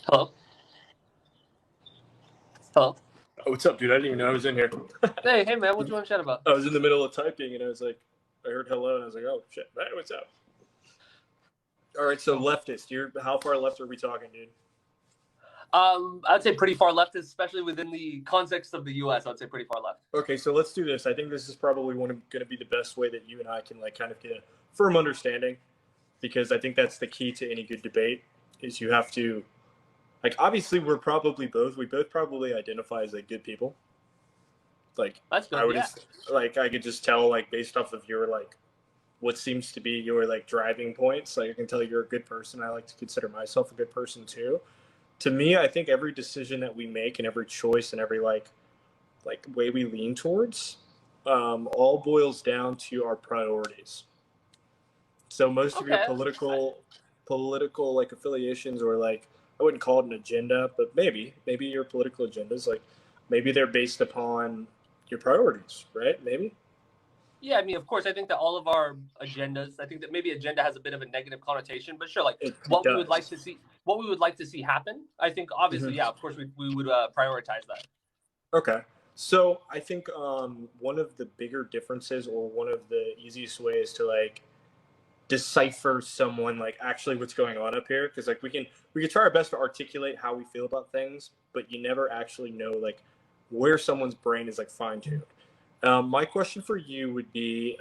Hello? Hello? Oh, what's up, dude? I didn't even know I was in here. Hey, man, what you want to chat about? I was in the middle of typing, and I was like, I heard hello, and I was like, oh, shit. Hey, what's up? All right, so leftist. How far left are we talking, dude? I'd say pretty far left, especially within the context of the U.S. I'd say pretty far left. Okay, so let's do this. I think this is probably going to be the best way that you and I can kind of get a firm understanding, because I think that's the key to any good debate. Is you have to, obviously we both probably identify as good people. That's good. I would I could just tell based off of your what seems to be your driving points. I can tell you're a good person. I like to consider myself a good person too. To me, I think every decision that we make and every choice and every way we lean towards all boils down to our priorities. So most of your political affiliations, or I wouldn't call it an agenda, but maybe your political agendas, maybe they're based upon your priorities, right? Maybe. Yeah, I mean, of course, I think that all of our agendas, I think that maybe agenda has a bit of a negative connotation, but sure, we would like to see happen. I think obviously, yeah, of course, we would prioritize that. Okay. So I think one of the bigger differences, or one of the easiest ways to decipher someone actually what's going on up here, because we can try our best to articulate how we feel about things, but you never actually know where someone's brain is fine-tuned. My question for you would be,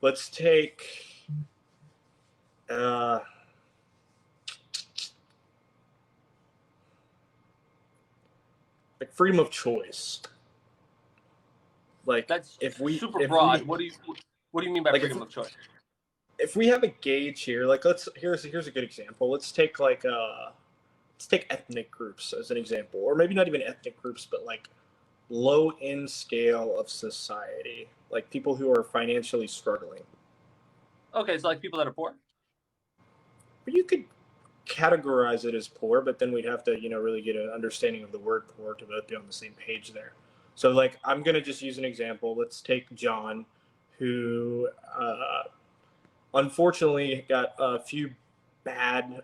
let's take freedom of choice. That's super broad. What do you mean by freedom of choice? If we have a gauge here, here's a good example. Let's take ethnic groups as an example, or maybe not even ethnic groups, but low end scale of society, people who are financially struggling. Okay, so people that are poor. But you could categorize it as poor, but then we'd have to really get an understanding of the word poor to both be on the same page there. So I'm gonna just use an example. Let's take John, who unfortunately got a few bad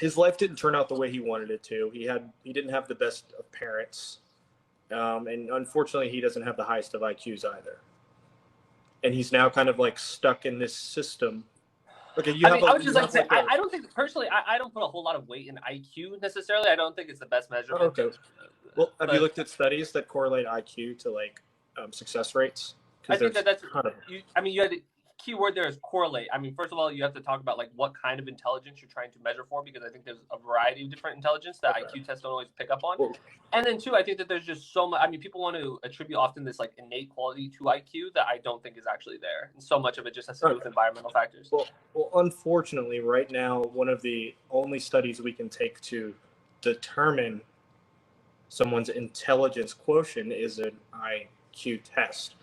his life didn't turn out the way he wanted it to. He didn't have the best of parents, and unfortunately he doesn't have the highest of IQs either, and he's now kind of stuck in this system. Okay, I would just say I don't think personally I don't put a whole lot of weight in IQ necessarily. I don't think it's the best measurement. Okay. Well, have you looked at studies that correlate IQ to success rates? I think that's. You had the key word there is correlate. I mean, first of all, you have to talk about what kind of intelligence you're trying to measure for, because I think there's a variety of different intelligence that IQ tests don't always pick up on. And then two, I think that there's just so much. I mean, people want to attribute often this innate quality to IQ that I don't think is actually there, and so much of it just has to do with environmental factors. Well, unfortunately, right now, one of the only studies we can take to determine someone's intelligence quotient is an IQ test.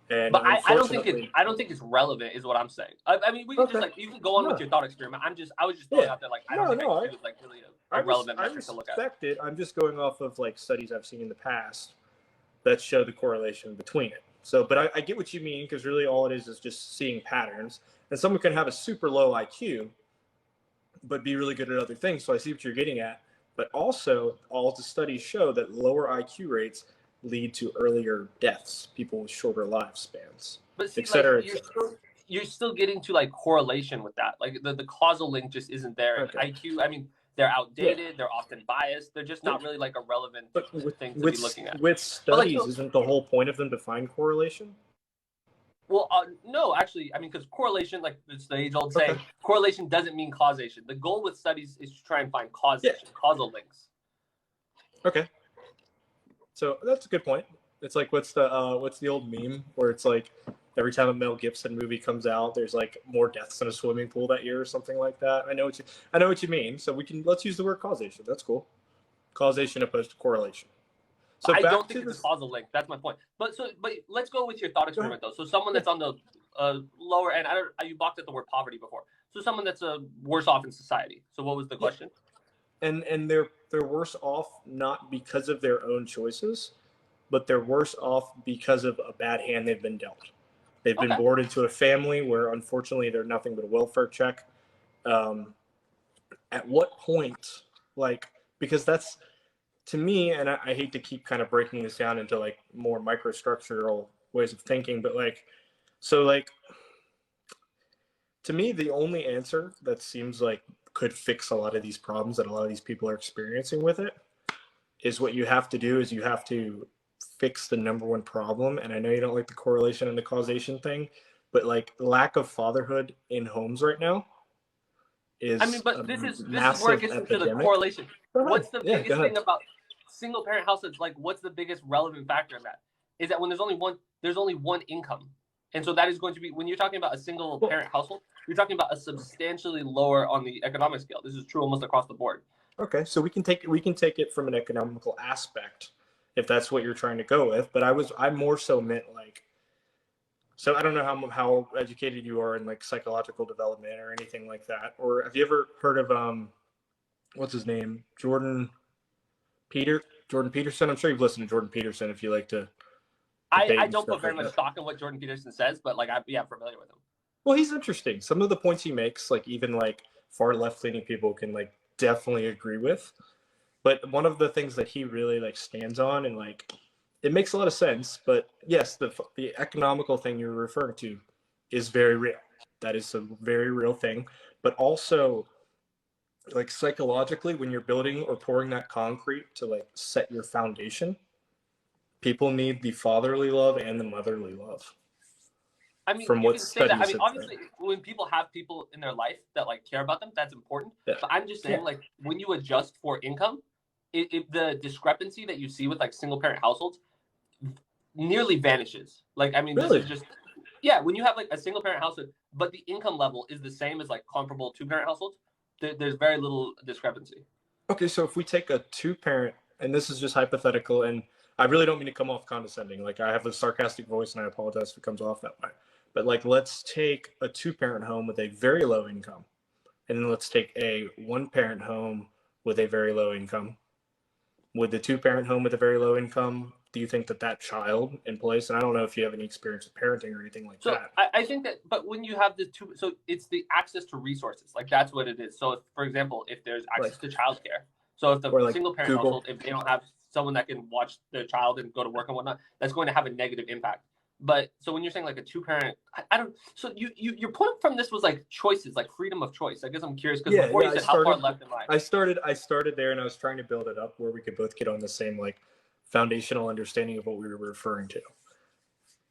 And but I don't think it's relevant, is what I'm saying. I mean, we can just you can go on with your thought experiment. I was just throwing out there I don't think IQ is really a relevant metric to look at. I respect it. I'm just going off of studies I've seen in the past that show the correlation between it. So, but I get what you mean, because really all it is just seeing patterns. And someone can have a super low IQ, but be really good at other things. So I see what you're getting at. But also, all the studies show that lower IQ rates lead to earlier deaths, people with shorter lifespans, etc. You're still getting to correlation with that. The causal link just isn't there. Okay. IQ, I mean, they're outdated. They're often biased. They're just not really a relevant thing to be looking at. With studies, isn't the whole point of them to find correlation? Well, no, actually, I mean, because correlation, it's the age-old saying, correlation doesn't mean causation. The goal with studies is to try and find causation, causal links. Okay. So that's a good point. It's what's the old meme where it's every time a Mel Gibson movie comes out, there's more deaths in a swimming pool that year or something like that. I know what you mean. So let's use the word causation. That's cool. Causation opposed to correlation. So I don't think it's a causal link. That's my point. But let's go with your thought experiment though. So someone that's on the lower end. You balked at the word poverty before. So someone that's worse off in society. So what was the question? And they're worse off not because of their own choices, but they're worse off because of a bad hand they've been dealt. They've been born into a family where unfortunately they're nothing but a welfare check. At what point, like, because that's, to me, and I hate to keep kind of breaking this down into like more microstructural ways of thinking, but like, so like, to me, the only answer that seems like could fix a lot of these problems that a lot of these people are experiencing with it is what you have to do is you have to fix the number one problem. And I know you don't like the correlation and the causation thing, but like lack of fatherhood in homes right now is I mean, but a this is where it massive gets into the epidemic. correlation. Go ahead. What's the Yeah, go biggest ahead. thing about single parent households? Like, what's the biggest relevant factor in that? Is that when there's only one income, and so that is going to be when you're talking about a single parent household, you're talking about a substantially lower on the economic scale. This is true almost across the board. Okay, so we can take it from an economical aspect if that's what you're trying to go with. But I more so meant like, so I don't know how educated you are in like psychological development or anything like that. Or have you ever heard of what's his name? Jordan Peterson? I'm sure you've listened to Jordan Peterson if you like to debate I and don't stuff put very like much that. stock in what Jordan Peterson says, but like I'm familiar with him. Well, he's interesting. Some of the points he makes, like even like far left leaning people can like definitely agree with. But one of the things that he really like stands on and like it makes a lot of sense. But yes, the economical thing you're referring to is very real. That is a very real thing. But also, like psychologically, when you're building or pouring that concrete to like set your foundation, people need the fatherly love and the motherly love. I mean, From you what can say that. I studies mean, have obviously, said. when people have people in their life that like care about them, that's important. Yeah. But I'm just saying, like, when you adjust for income, the discrepancy that you see with like single parent households nearly vanishes. Like, I mean, Really? this is just when you have like a single parent household, but the income level is the same as like comparable two parent households, there's very little discrepancy. Okay, so if we take a two-parent, and this is just hypothetical, and I really don't mean to come off condescending. Like I have a sarcastic voice, and I apologize if it comes off that way. But like, let's take a two-parent home with a very low income, and then let's take a one-parent home with a very low income. With the two-parent home with a very low income, do you think that that child in place? And I don't know if you have any experience with parenting or anything like So that. I think that, but when you have the two, so it's the access to resources, like that's what it is. So, if, for example, if there's access to childcare, so if the Or like single parent Google. household, if they don't have someone that can watch their child and go to work and whatnot, that's going to have a negative impact. But so when you're saying like a two parent, I don't. So your point from this was like choices, like freedom of choice. I guess I'm curious because before you said how far left am I? I started there, and I was trying to build it up where we could both get on the same like foundational understanding of what we were referring to.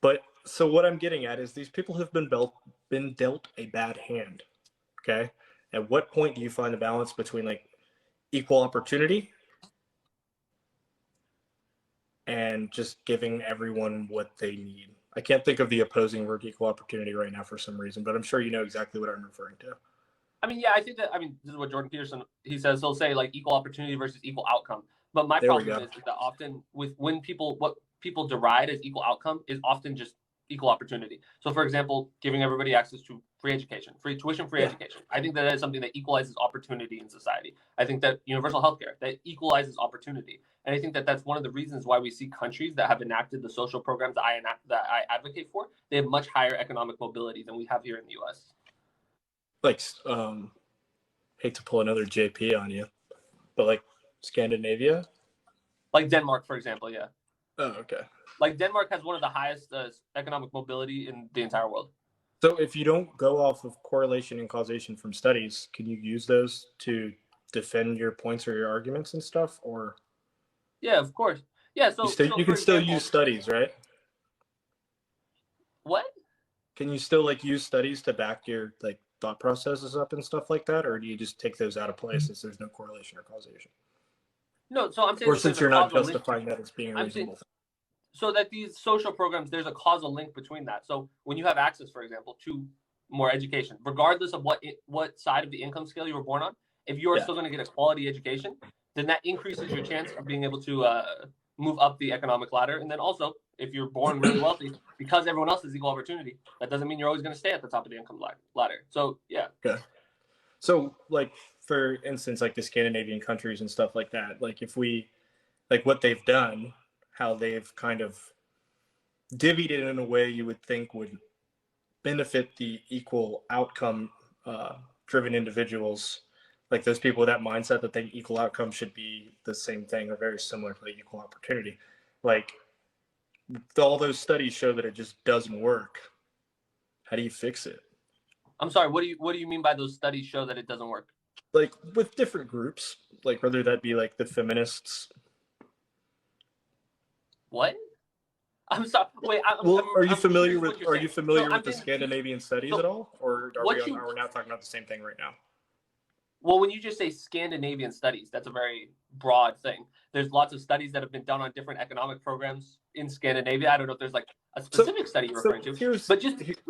But so what I'm getting at is these people have been dealt a bad hand. Okay, at what point do you find the balance between like equal opportunity and just giving everyone what they need? I can't think of the opposing word equal opportunity right now for some reason, but I'm sure you know exactly what I'm referring to. I mean, yeah, I think that. I mean, this is what Jordan Peterson he says. He'll say like equal opportunity versus equal outcome. But my problem is that often with what people deride as equal outcome is often just equal opportunity. So, for example, giving everybody access to free education, free tuition, free education. I think that is something that equalizes opportunity in society. I think that universal healthcare that equalizes opportunity, and I think that that's one of the reasons why we see countries that have enacted the social programs that I advocate for. They have much higher economic mobility than we have here in the U.S. Like, hate to pull another JP on you, but like Scandinavia, like Denmark, for example. Yeah. Oh, okay. Like Denmark has one of the highest economic mobility in the entire world. So if you don't go off of correlation and causation from studies, can you use those to defend your points or your arguments and stuff? Or yeah, of course. Yeah, so you can still use studies, right? What? Can you still like use studies to back your like thought processes up and stuff like that, or do you just take those out of play since there's no correlation or causation? No, so I'm saying, or since you're not justifying that as being a reasonable thing. So that these social programs, there's a causal link between that. So when you have access, for example, to more education, regardless of what side of the income scale you were born on, if you are still going to get a quality education, then that increases your chance of being able to move up the economic ladder. And then also, if you're born really wealthy, because everyone else has equal opportunity, that doesn't mean you're always going to stay at the top of the income ladder. So yeah. Okay. So like for instance, like the Scandinavian countries and stuff like that, like if we like what they've done, how they've kind of divvied it in a way you would think would benefit the equal outcome driven individuals, like those people with that mindset that think equal outcome should be the same thing or very similar to like equal opportunity. Like all those studies show that it just doesn't work. How do you fix it? I'm sorry, what do you mean by those studies show that it doesn't work? Like with different groups, like whether that be like the feminists. What? I'm sorry. Wait. Are you I'm familiar with the Scandinavian studies at all, or we're not talking about the same thing right now? Well, when you just say Scandinavian studies, that's a very broad thing. There's lots of studies that have been done on different economic programs in Scandinavia. I don't know if there's like a specific study you're referring to, but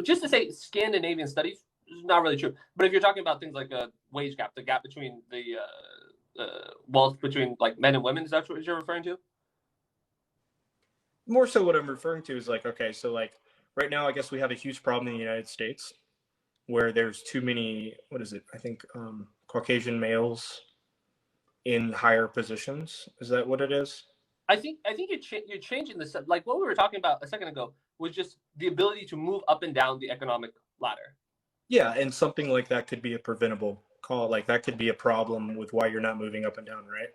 just to say Scandinavian studies is not really true. But if you're talking about things like a wage gap, the gap between the wealth between like men and women, is that what you're referring to? More so what I'm referring to is like, okay, so like right now, I guess we have a huge problem in the United States where there's too many, what is it? I think Caucasian males in higher positions. Is that what it is? I think you're changing this. Like what we were talking about a second ago was just the ability to move up and down the economic ladder. Yeah, and something like that could be a preventable call. Like that could be a problem with why you're not moving up and down, right?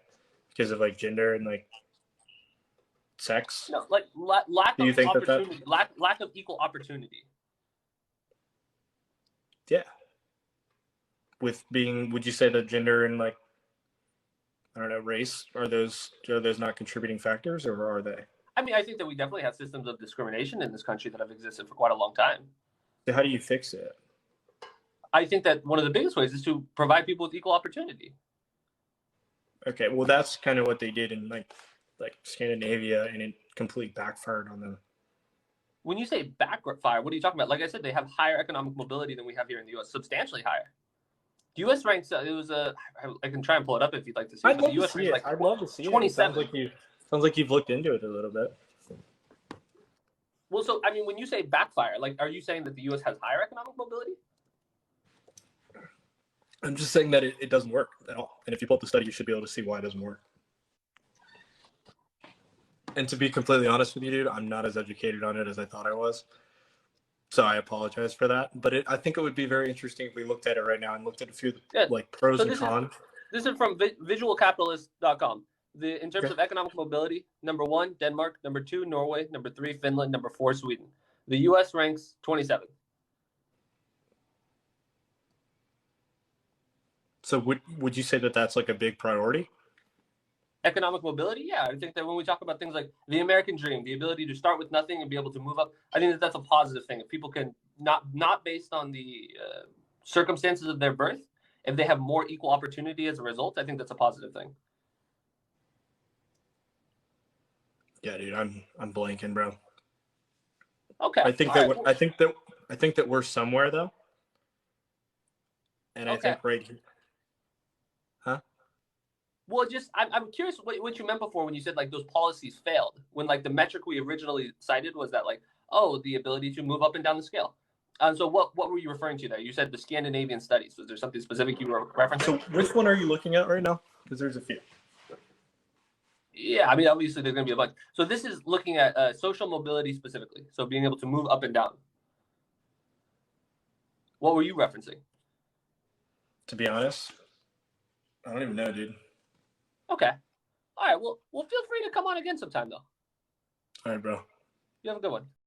Because of like gender and like sex. No, like lack of opportunity, lack of equal opportunity. Yeah. Would you say that gender and like, I don't know, race, are those not contributing factors, or are they? I mean, I think that we definitely have systems of discrimination in this country that have existed for quite a long time. So how do you fix it? I think that one of the biggest ways is to provide people with equal opportunity. Okay, well, that's kind of what they did in like Scandinavia, and it completely backfired on them. When you say backfire, what are you talking about? Like I said, they have higher economic mobility than we have here in the U.S., substantially higher. The U.S. ranks. It was I can try and pull it up if you'd like to see. I'd love to see it. I'd love to see 27. It. Sounds like you've looked into it a little bit. Well, so I mean, when you say backfire, like, are you saying that the U.S. has higher economic mobility? I'm just saying that it doesn't work at all. And if you pull up the study, you should be able to see why it doesn't work. And to be completely honest with you, dude, I'm not as educated on it as I thought I was. So I apologize for that. But I think it would be very interesting if we looked at it right now and looked at a few like pros and cons. This is from visualcapitalist.com. In terms of economic mobility, number 1, Denmark. Number 2, Norway. Number 3, Finland. Number 4, Sweden. The U.S. ranks 27. So would you say that that's like a big priority? Economic mobility? Yeah, I think that when we talk about things like the American dream, the ability to start with nothing and be able to move up, I think that that's a positive thing. If people can, not based on the circumstances of their birth, if they have more equal opportunity as a result, I think that's a positive thing. Yeah, dude, I'm blanking, bro. Okay. I think that we're somewhere though. And I think right here. Huh? Well, I'm curious what you meant before when you said like those policies failed. When like the metric we originally cited was that like, oh, the ability to move up and down the scale. So what were you referring to there? You said the Scandinavian studies. Was there something specific you were referencing? So which one are you looking at right now? Because there's a few. Yeah, I mean, obviously there's going to be a bunch. So this is looking at social mobility specifically. So being able to move up and down. What were you referencing? To be honest, I don't even know, dude. Okay. All right. Well, feel free to come on again sometime, though. All right, bro. You have a good one.